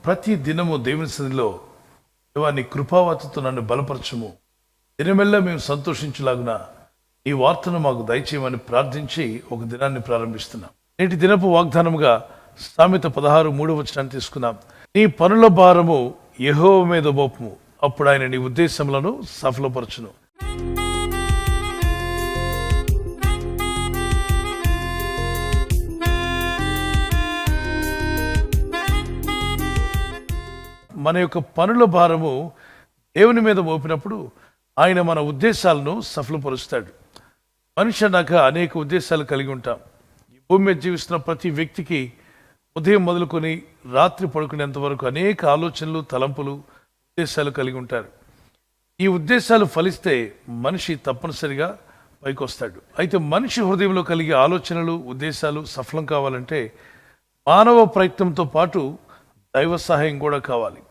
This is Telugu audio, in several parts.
ప్రతి దినము దేవుని సన్నిధిలో దేవా నీ కృపావతితో నన్ను బలపరచము, దినమెల్లా మేము సంతోషించలాగున ఈ వార్తను మాకు దయచేయమని ప్రార్థించి ఒక దినాన్ని ప్రారంభిస్తున్నాం. నేటి దినపు వాగ్దానముగా సామెత 16:3 తీసుకున్నాం. నీ పనుల భారము యెహోవా మీద మోపుము, అప్పుడు ఆయన నీ ఉద్దేశములను సఫలపరచును. మన యొక్క పనుల భారము దేవుని మీద మోపినప్పుడు ఆయన మన ఉద్దేశాలను సఫలపరుస్తాడు. మనిషి అన్నాక అనేక ఉద్దేశాలు కలిగి ఉంటాం. ఈ భూమి మీద జీవిస్తున్న ప్రతి వ్యక్తికి ఉదయం మొదలుకొని రాత్రి పడుకునేంత వరకు అనేక ఆలోచనలు, తలంపులు, ఉద్దేశాలు కలిగి ఉంటారు. ఈ ఉద్దేశాలు ఫలిస్తే మనిషి తప్పనిసరిగా పైకి వస్తాడు. అయితే మనిషి హృదయంలో కలిగే ఆలోచనలు, ఉద్దేశాలు సఫలం కావాలంటే మానవ ప్రయత్నంతో పాటు దైవ సహాయం కూడా కావాలి.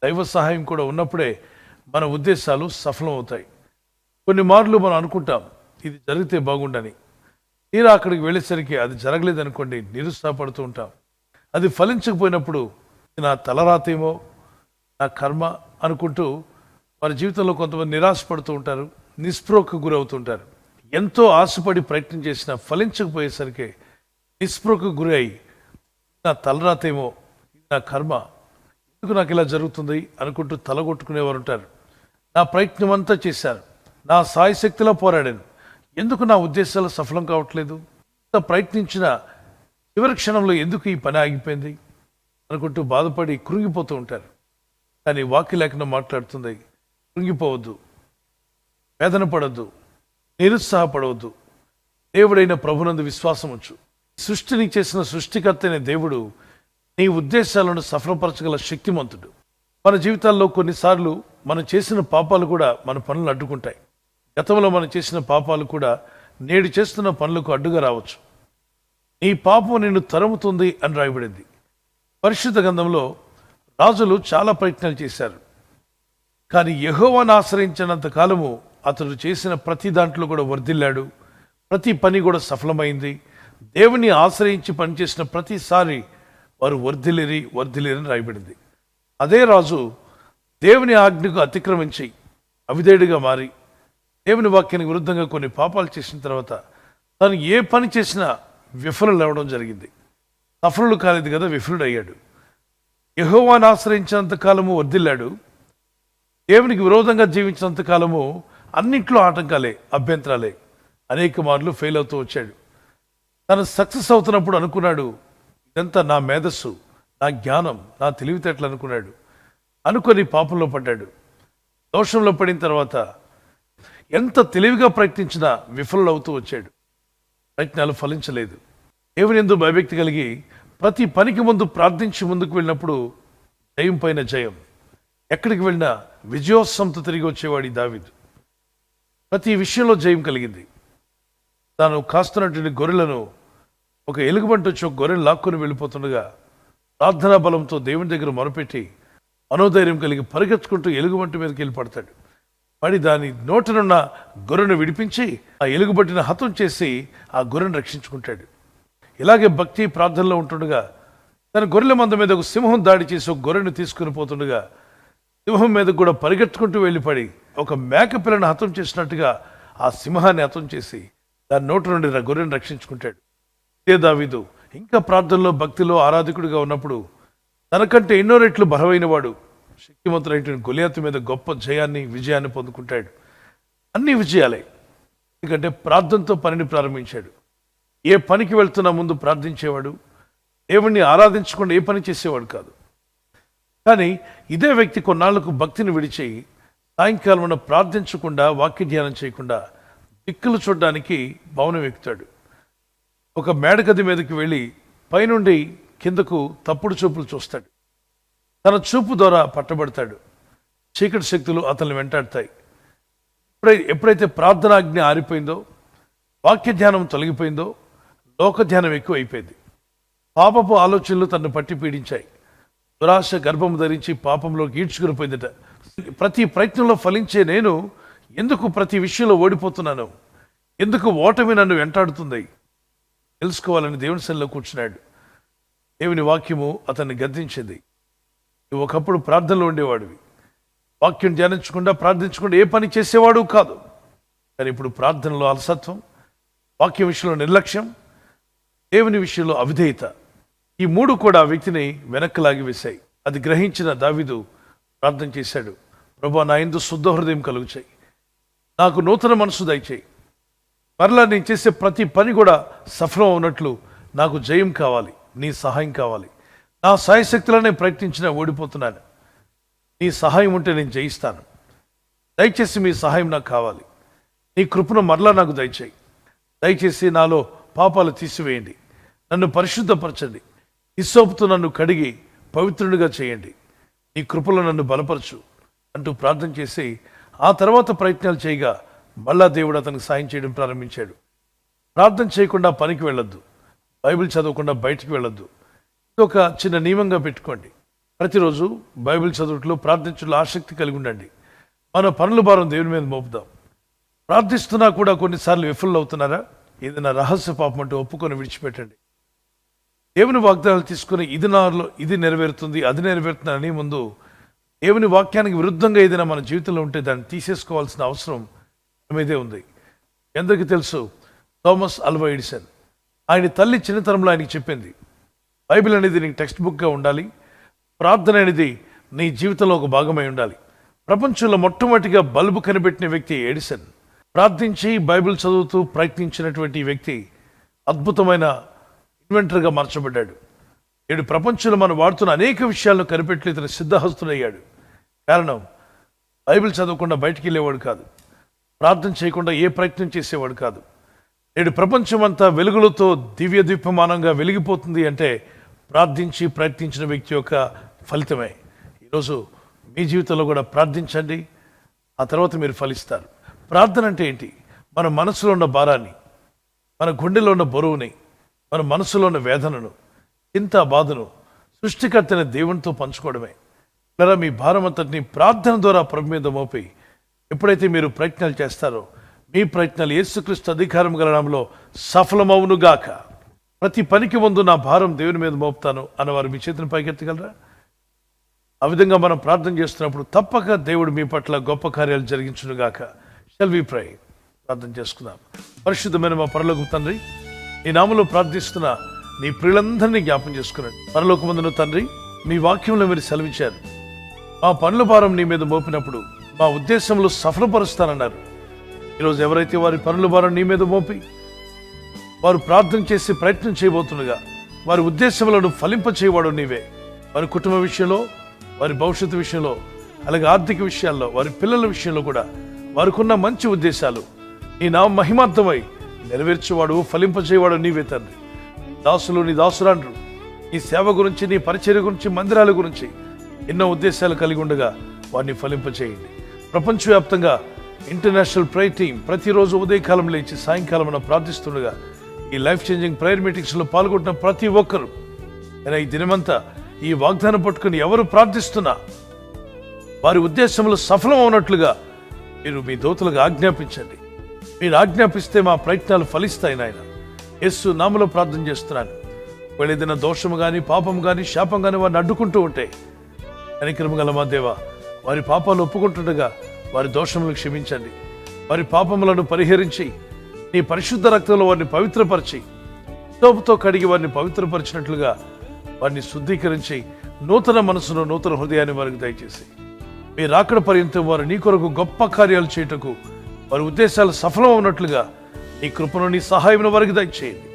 దైవ సహాయం కూడా ఉన్నప్పుడే మన ఉద్దేశాలు సఫలం అవుతాయి. కొన్ని మార్లు మనం అనుకుంటాం ఇది జరిగితే బాగుండని, తీరా అక్కడికి వెళ్ళేసరికి అది జరగలేదనుకోండి నిరుత్సాహపడుతూ ఉంటాం. అది ఫలించకపోయినప్పుడు నా తలరాతేమో, నా కర్మ అనుకుంటూ వారి జీవితంలో కొంతమంది నిరాశపడుతూ ఉంటారు, నిస్పృహకు గురవుతుంటారు. ఎంతో ఆశపడి ప్రయత్నం చేసినా ఫలించకపోయేసరికి నిస్పృహకు గురి అయి నా తలరాతేమో, నా కర్మ, ఎందుకు నాకు ఇలా జరుగుతుంది అనుకుంటూ తలగొట్టుకునేవారు ఉంటారు. నా ప్రయత్నం అంతా చేశాను, నా సాయశక్తిలో పోరాడాను, ఎందుకు నా ఉద్దేశాలు సఫలం కావట్లేదు, ఇంత ప్రయత్నించిన చివరి క్షణంలో ఎందుకు ఈ పని ఆగిపోయింది అనుకుంటూ బాధపడి కృంగిపోతూ ఉంటారు. కానీ వాక్య లేఖనం మాట్లాడుతుంది, కృంగిపోవద్దు, వేదన పడవద్దు, నిరుత్సాహపడవద్దు, దేవుడైన ప్రభునందు విశ్వాసం ఉంచు. సృష్టిని చేసిన సృష్టికర్త అయిన దేవుడు నీ ఉద్దేశాలను సఫలపరచగల శక్తిమంతుడు. మన జీవితాల్లో కొన్నిసార్లు మనం చేసిన పాపాలు కూడా మన పనులు అడ్డుకుంటాయి. గతంలో మనం చేసిన పాపాలు కూడా నేడు చేస్తున్న పనులకు అడ్డుగా రావచ్చు. నీ పాపం నిన్ను తరుముతుంది అని రాయబడింది. పరిశుద్ధ గ్రంథంలో రాజులు చాలా ప్రయత్నాలు చేశారు, కానీ యెహోవాను ఆశ్రయించినంత కాలము అతడు చేసిన ప్రతి దాంట్లో కూడా వర్ధిల్లాడు. ప్రతి పని కూడా సఫలమైంది. దేవుని ఆశ్రయించి పనిచేసిన ప్రతిసారి వారు వర్ధిల్లిరని రాయబడింది. అదే రాజు దేవుని ఆజ్ఞకు అతిక్రమించి అవిధేయుడిగా మారి దేవుని వాక్యానికి విరుద్ధంగా కొన్ని పాపాలు చేసిన తర్వాత తను ఏ పని చేసినా విఫలులు అవ్వడం జరిగింది. సఫలుడు కాలేదు కదా, విఫలుడయ్యాడు. యెహోవాను ఆశ్రయించినంత కాలము వర్ధిల్లాడు, దేవునికి విరోధంగా జీవించినంత కాలము అన్నింట్లో ఆటంకాలే, అభ్యంతరాలే. అనేక మార్లు ఫెయిల్ అవుతూ వచ్చాడు. తను సక్సెస్ అవుతున్నప్పుడు అనుకున్నాడు ఇదంతా నా మేధస్సు, నా జ్ఞానం, నా తెలివితేటలు అనుకున్నాడు. అనుకొని పాపంలో పడ్డాడు. దోషంలో పడిన తర్వాత ఎంత తెలివిగా ప్రయత్నించినా విఫలం అవుతూ వచ్చాడు. ప్రయత్నాలు ఫలించలేదు. దేవుని యందు భయభక్తి కలిగి ప్రతి పనికి ముందు ప్రార్థించి ముందుకు వెళ్ళినప్పుడు జయం పైన జయం, ఎక్కడికి వెళ్ళినా విజయోత్సవంతో తిరిగి వచ్చేవాడి దావీదు. ప్రతి విషయంలో జయం కలిగింది. తాను కాస్తున్నటువంటి గొర్రెలను ఒక ఎలుగుబంటి వచ్చి ఒక గొర్రెను లాక్కొని వెళ్ళిపోతుండగా ప్రార్థనా బలంతో దేవుని దగ్గర మొరపెట్టి మనోధైర్యం కలిగి పరిగెత్తుకుంటూ ఎలుగుబంటి మీదకి వెళ్ళి పడతాడు. పడి దాని నోటనున్న గొర్రెను విడిపించి ఆ ఎలుగుబంటిని హతం చేసి ఆ గొర్రెను రక్షించుకుంటాడు. ఇలాగే భక్తి ప్రార్థనలో ఉంటుండగా తన గొర్రెల మంద మీద ఒక సింహం దాడి చేసి ఒక గొర్రెను తీసుకుని పోతుండగా సింహం మీద కూడా పరిగెత్తుకుంటూ వెళ్ళిపడి ఒక మేక పిల్లను హతం చేసినట్టుగా ఆ సింహాన్ని హతం చేసి దాని నోటి నుండి గొర్రెను రక్షించుకుంటాడు. ఇదే దావీదు ఇంకా ప్రార్థనలో, భక్తిలో ఆరాధకుడిగా ఉన్నప్పుడు తనకంటే ఎన్నో రెట్లు బలమైన వాడు శక్తివంతుడైన గొలియాతు మీద గొప్ప జయాన్ని, విజయాన్ని పొందుకుంటాడు. అన్ని విజయాలే, ఎందుకంటే ప్రార్థనతో పనిని ప్రారంభించాడు. ఏ పనికి వెళ్తున్నా ముందు ప్రార్థించేవాడు, దేవుణ్ణి ఆరాధించకుండా ఏ పని చేసేవాడు కాదు. కానీ ఇదే వ్యక్తి కొన్నాళ్లకు భక్తిని విడిచి సాయంకాలం ప్రార్థించకుండా, వాక్య ధ్యానం చేయకుండా దిక్కులు చూడడానికి భవనం ఎక్కుతాడు. ఒక మేడగది మీదకి వెళ్ళి పైనుండి కిందకు తప్పుడు చూపులు చూస్తాడు. తన చూపు ద్వారా పట్టబడతాడు. చీకటి శక్తులు అతన్ని వెంటాడతాయి. ఎప్పుడైతే ప్రార్థనాజ్ఞ ఆరిపోయిందో, వాక్య ధ్యానం తొలగిపోయిందో, లోక ధ్యానం ఎక్కువ అయిపోయింది. పాపపు ఆలోచనలు తనను పట్టి పీడించాయి. దురాశ గర్భం ధరించి పాపంలోకి ఈడ్చుకుని పోయిందట. ప్రతి ప్రయత్నంలో ఫలించే నేను ఎందుకు ప్రతి విషయంలో ఓడిపోతున్నాను, ఎందుకు ఓటమి నన్ను వెంటాడుతుంది తెలుసుకోవాలని దేవుని సన్నిధిలో కూర్చున్నాడు. దేవుని వాక్యము అతన్ని గద్దించింది. నువ్వు ఒకప్పుడు ప్రార్థనలో ఉండేవాడివి, వాక్యం ధ్యానించకుండా ప్రార్థించకుండా ఏ పని చేసేవాడు కాదు. కానీ ఇప్పుడు ప్రార్థనలో అలసత్వం, వాక్యం విషయంలో నిర్లక్ష్యం, దేవుని విషయంలో అవిధేయత, ఈ మూడు కూడా ఆ వ్యక్తిని వెనక్కి లాగి వేశాయి. అది గ్రహించిన దావీదు ప్రార్థన చేశాడు, ప్రభువా నా యందు శుద్ధ హృదయం కలుగు చేయి, నాకు నూతన మనసు దయచేయి, మరలా నేను చేసే ప్రతి పని కూడా సఫలం అవునట్లు నాకు జయం కావాలి, నీ సహాయం కావాలి. నా సాయశక్తులను నేను ప్రయత్నించినా ఓడిపోతున్నాను, నీ సహాయం ఉంటే నేను జయిస్తాను. దయచేసి మీ సహాయం నాకు కావాలి, నీ కృపను మరలా నాకు దయచేయి. దయచేసి నాలో పాపాలు తీసివేయండి, నన్ను పరిశుద్ధపరచండి, హిస్సోపుతో నన్ను కడిగి పవిత్రునిగా చేయండి, నీ కృపలో నన్ను బలపరచు అంటూ ప్రార్థన చేసి ఆ తర్వాత ప్రయత్నాలు చేయగా మళ్ళా దేవుడు అతనికి సాయం చేయడం ప్రారంభించాడు. ప్రార్థన చేయకుండా పనికి వెళ్ళొద్దు, బైబిల్ చదవకుండా బయటికి వెళ్ళొద్దు. ఇది ఒక చిన్న నియమంగా పెట్టుకోండి. ప్రతిరోజు బైబిల్ చదువుట్లో ప్రార్థించడంలో ఆసక్తి కలిగి ఉండండి. మన పనుల భారం దేవుని మీద మోపుదాం. ప్రార్థిస్తున్నా కూడా కొన్నిసార్లు విఫలం అవుతున్నారా? ఏదైనా రహస్య పాపం అంటూ ఒప్పుకొని విడిచిపెట్టండి. దేవుని వాగ్దానాలు తీసుకుని ఇది నాలో ఇది నెరవేరుతుంది, అది నెరవేరుతుంది అని ముందు దేవుని వాక్యానికి విరుద్ధంగా ఏదైనా మన జీవితంలో ఉంటే దాన్ని తీసేసుకోవాల్సిన అవసరం మీదే ఉంది. ఎందరికీ తెలుసు, థామస్ అల్వా ఎడిసన్ ఆయన తల్లి చిన్నతనంలో ఆయనకి చెప్పింది, బైబిల్ అనేది నీకు టెక్స్ట్ బుక్గా ఉండాలి, ప్రార్థన అనేది నీ జీవితంలో ఒక భాగమై ఉండాలి. ప్రపంచంలో మొట్టమొదటిగా బల్బు కనిపెట్టిన వ్యక్తి ఎడిసన్. ప్రార్థించి బైబిల్ చదువుతూ ప్రయత్నించినటువంటి వ్యక్తి అద్భుతమైన ఇన్వెంటర్గా మార్చబడ్డాడు. నేడు ప్రపంచంలో మనం వాడుతున్న అనేక విషయాలను కనిపెట్టి ఇతను సిద్ధహస్తుడయ్యాడు. కారణం, బైబిల్ చదవకుండా బయటికి వెళ్ళేవాడు కాదు, ప్రార్థన చేయకుండా ఏ ప్రయత్నం చేసేవాడు కాదు. నేడు ప్రపంచం అంతా వెలుగులతో దివ్య దీపమానంగా వెలిగిపోతుంది అంటే ప్రార్థించి ప్రయత్నించిన వ్యక్తి యొక్క ఫలితమే. ఈరోజు మీ జీవితంలో కూడా ప్రార్థించండి, ఆ తర్వాత మీరు ఫలిస్తారు. ప్రార్థన అంటే ఏంటి? మన మనసులో ఉన్న భారాన్ని, మన గుండెలో ఉన్న బరువుని, మన మనసులో ఉన్న వేదనను, చింత బాధను సృష్టికర్తైన దేవునితో పంచుకోవడమే. ఇలా మీ భారం అంతటిని ప్రార్థన ద్వారా ప్రభు మీద మోపి ఎప్పుడైతే మీరు ప్రయత్నాలు చేస్తారో మీ ప్రయత్నాలు యేసుక్రీస్తు అధికారం గల నామములో సఫలమవునుగాక. ప్రతి పనికి ముందు నా భారం దేవుని మీద మోపుతాను అన్నవారు మీ చేతిని పైకెత్తగలరా? ఆ విధంగా మనం ప్రార్థన చేస్తున్నప్పుడు తప్పక దేవుడు మీ పట్ల గొప్ప కార్యాలు జరిగించునుగాక. షల్ వి ప్రే. ప్రార్థన చేసుకుందాం. పరిశుద్ధమైన మా పరలోకపు తండ్రి, నీ నామములో ప్రార్థిస్తున్న నీ ప్రియులందరినీ జ్ఞాపం చేసుకున్నాడు. పరలోకమందున తండ్రి, మీ వాక్యంలో మీరు సెలవిచ్చారు, మా పనుల భారం నీ మీద మోపినప్పుడు మా ఉద్దేశంలో సఫలపరుస్తానన్నారు. ఈరోజు ఎవరైతే వారి పనుల భారం నీ మీద మోపి వారు ప్రార్థన చేసి ప్రయత్నం చేయబోతుండగా వారి ఉద్దేశములను ఫలింపచేయవాడు నీవే. వారి కుటుంబ విషయంలో, వారి భవిష్యత్తు విషయంలో, అలాగే ఆర్థిక విషయాల్లో, వారి పిల్లల విషయంలో కూడా వారికున్న మంచి ఉద్దేశాలు నీ నామ మహిమార్థమై నెరవేర్చేవాడు, ఫలింపచేయవాడు నీవే తండ్రి. దాసులు నీ దాసురాండ్రు నీ సేవ గురించి, నీ పరిచర్య గురించి, మందిరాల గురించి ఎన్నో ఉద్దేశాలు కలిగి ఉండగా వారిని ఫలింపచేయండి. ప్రపంచవ్యాప్తంగా ఇంటర్నేషనల్ ప్రేయర్ టీం ప్రతిరోజు ఉదయకాలం లేచి సాయంకాలం ప్రార్థిస్తుండగా ఈ లైఫ్ చేంజింగ్ ప్రేయర్ మీటింగ్స్లో పాల్గొంటున్న ప్రతి ఒక్కరూ ఈ దినమంతా ఈ వాగ్దానం పట్టుకుని ఎవరు ప్రార్థిస్తున్నా వారి ఉద్దేశంలో సఫలం అవునట్లుగా మీరు మీ దూతలుగా ఆజ్ఞాపించండి. మీరు ఆజ్ఞాపిస్తే మా ప్రయత్నాలు ఫలిస్తాయి నాయన. యేసు నామములో ప్రార్థన చేస్తున్నాను. ఒకవేళ ఏదైనా దోషము కానీ, పాపం కానీ, శాపం కానీ వారిని అడ్డుకుంటూ ఉంటే కనికరము గల మా దేవా, వారి పాపాలు ఒప్పుకుంటుండగా వారి దోషములను క్షమించండి. వారి పాపములను పరిహరించి నీ పరిశుద్ధ రక్తంలో వారిని పవిత్రపరిచి సోపుతో కడిగి వారిని పవిత్రపరిచినట్లుగా వారిని శుద్ధీకరించి నూతన మనసును, నూతన హృదయాన్ని వారికి దయచేసి మీరు రాకడ పర్యంతం వారు నీ కొరకు గొప్ప కార్యాలు చేయుటకు వారి ఉద్దేశాలు సఫలం అవునట్లుగా నీ కృపను, నీ సహాయమును వారికి దయచేయండి.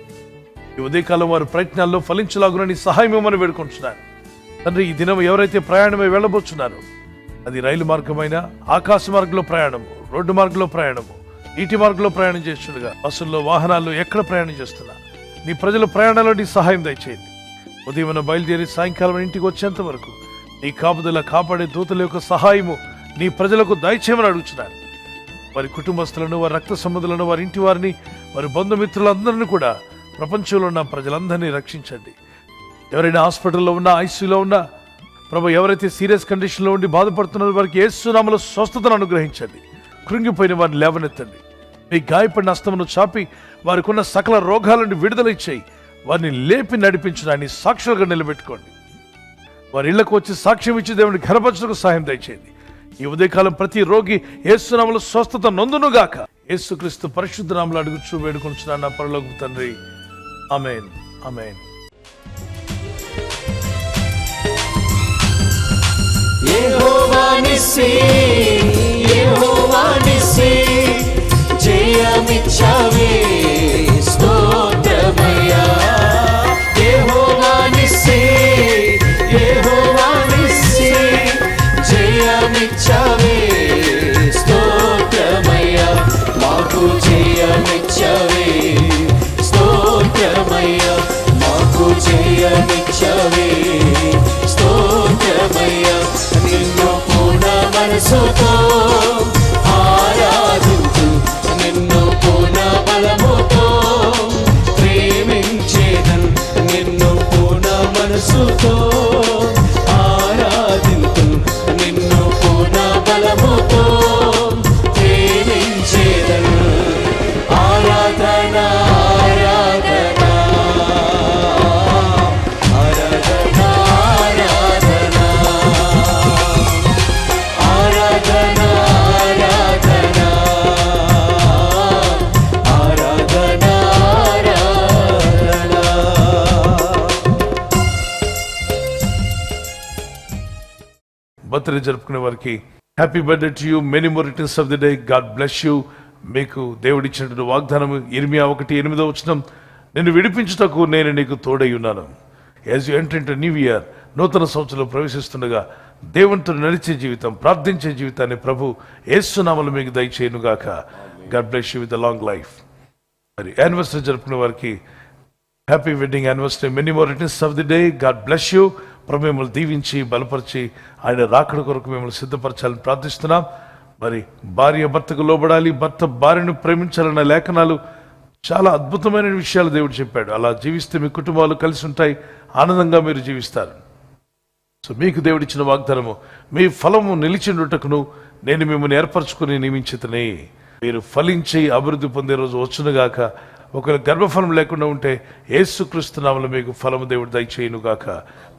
ఈ ఉదయకాలం వారి ప్రయత్నాల్లో ఫలించలాగున నీ సహాయం ఇవ్వమని వేడుకుంటున్నాను తండ్రి. ఈ దినం ఎవరైతే ప్రయాణమై వెళ్ళబోతున్నారో అది రైలు మార్గమైన, ఆకాశ మార్గంలో ప్రయాణము, రోడ్డు మార్గంలో ప్రయాణము, నీటి మార్గంలో ప్రయాణం చేస్తుండగా, బస్సుల్లో, వాహనాల్లో ఎక్కడ ప్రయాణం చేస్తున్నా నీ ప్రజల ప్రయాణాల్లో నీ సహాయం దయచేయండి. ఉదయం బయలుదేరి సాయంకాలం ఇంటికి వచ్చేంత వరకు నీ కాపుదల, కాపాడే దూతల యొక్క సహాయము నీ ప్రజలకు దయచేయమని అడుగుతున్నాను. వారి కుటుంబస్తులను, వారి రక్త సంబంధులను, వారి ఇంటి వారిని, వారి బంధుమిత్రులందరినీ కూడా, ప్రపంచంలో ఉన్న ప్రజలందరినీ రక్షించండి. ఎవరైనా హాస్పిటల్లో ఉన్నా, ఐసీయూలో ఉన్నా ప్రభు, ఎవరైతే సీరియస్ కండిషన్లో ఉండి బాధపడుతున్నారో వారికి యేసు నామములో స్వస్థతను అనుగ్రహించండి. కృంగిపోయిన వారిని లేవనెత్తండి. మీ గాయపడిన హస్తమును చాపి వారికి ఉన్న సకల రోగాల నుండి విడుదల ఇచ్చేయి. వారిని లేపి నడిపించడాన్ని సాక్షులుగా నిలబెట్టుకోండి. వారి ఇళ్లకు వచ్చి సాక్ష్యం ఇచ్చి దేవుని ఘనపరచుటకు సహాయం దయచేయండి. ఈ ఉదయకాలం ప్రతి రోగి యేసు నామములో స్వస్థత నొందునుగాక. యేసుక్రీస్తు పరిశుద్ధ నామములో అడుగుచూ వేడుకొనుచున్నాను నా పరలోకపు తండ్రి. ఆమేన్, ఆమేన్. యెహోవా నిస్సీ, యెహోవా నిస్సీ, జయమిచ్చావే స్తోత్రమయ్యా. యెహోవా నిస్సీ, యెహోవా నిస్సీ, జయమిచ్చావే స్తోత్రమయ్యా. మాకు జయమిచ్చావే స్తోత్రమయ్యా. మాకు జయమిచ్చావే స్తోత్రమయ్యా. నిన్ను పూర్ణ మనసుతో ఆరాధించు, నిన్ను పూర్ణ బలముతో ప్రేమించేదన్. నిన్ను పూర్ణ మనసుతో ఆరాధించు, నిన్ను పూర్ణ బలముతో ప్రేమించేదన్. ఆరాధన ఆరాధన ఆరాధన ఆరాధన ఆరాధన ఆరాధన ఆరాధన. బర్త్డే జరుపుకునే వారికి happy birthday to you, many more returns of the day. God bless you. మీకు దేవుడిచ్చినటువంటి వాగ్దానం ఇర్మియా 1:8 నిన్ను విడిపించుటకు నేను నీకు తోడై ఉన్నాను. As you enter into new year, నూతన సంవత్సరంలో ప్రవేశిస్తుండగా దేవునితో నడిచే జీవితం, ప్రార్థించే జీవితాన్ని ప్రభు యేసు నామములో మీకు దయచేయునుగాక. God bless you with long life. మరి యానివర్సరీ జరుపుకునే వారికి happy wedding anniversary, many more returns of the day. God bless you. ప్రభు మిమ్మల్ని దీవించి బలపరిచి ఆయన రాకడ కొరకు మిమ్మల్ని సిద్ధపరచాలని ప్రార్థిస్తున్నాం. మరి భార్య భర్తకు లోబడాలి, భర్త భార్యను ప్రేమించాలన్న లేఖనాలు చాలా అద్భుతమైన విషయాలు దేవుడు చెప్పాడు. అలా జీవిస్తే మీ కుటుంబాలు కలిసి ఉంటాయి, ఆనందంగా మీరు జీవిస్తారు. సో మీకు దేవుడిచ్చిన వాగ్దానము, మీ ఫలము నిలిచిండుటకును నేను మిమ్మల్ని ఏర్పరచుకుని నియమించితనే. మీరు ఫలించి అభివృద్ధి పొందే రోజు వచ్చునుగాక. ఒకవేళ గర్భఫలం లేకుండా ఉంటే యేసుక్రీస్తు నామములో మీకు ఫలము దేవుడు దయచేయునుగాక.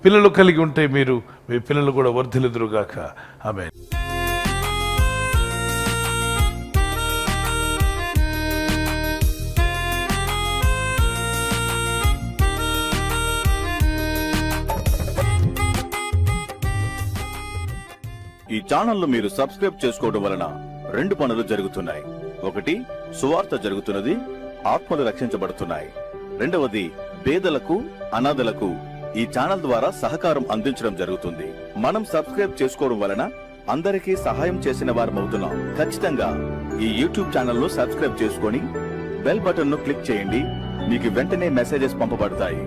పిల్లలు కలిగి ఉంటే మీరు మీ పిల్లలు కూడా వర్ధిల్లుదురుగాక. ఆమేన్. ఈ ఛానల్ మీరు సబ్స్క్రైబ్ చేసుకోవడం వలన 2 పనులు జరుగుతున్నాయి. ఒకటి, సువార్త జరుగుతున్నది, ఆత్మలు రక్షించబడుతున్నాయి. రెండవది, పేదలకు అనాథలకు ఈ ఛానల్ ద్వారా సహకారం అందించడం జరుగుతుంది. మనం సబ్స్క్రైబ్ చేసుకోవడం వలన అందరికీ సహాయం చేసిన వారమవుతున్నాం. ఖచ్చితంగా ఈ యూట్యూబ్ ఛానల్ ను సబ్స్క్రైబ్ చేసుకొని బెల్ బటన్ ను క్లిక్ చేయండి. మీకు వెంటనే మెసేజెస్ పంపబడతాయి.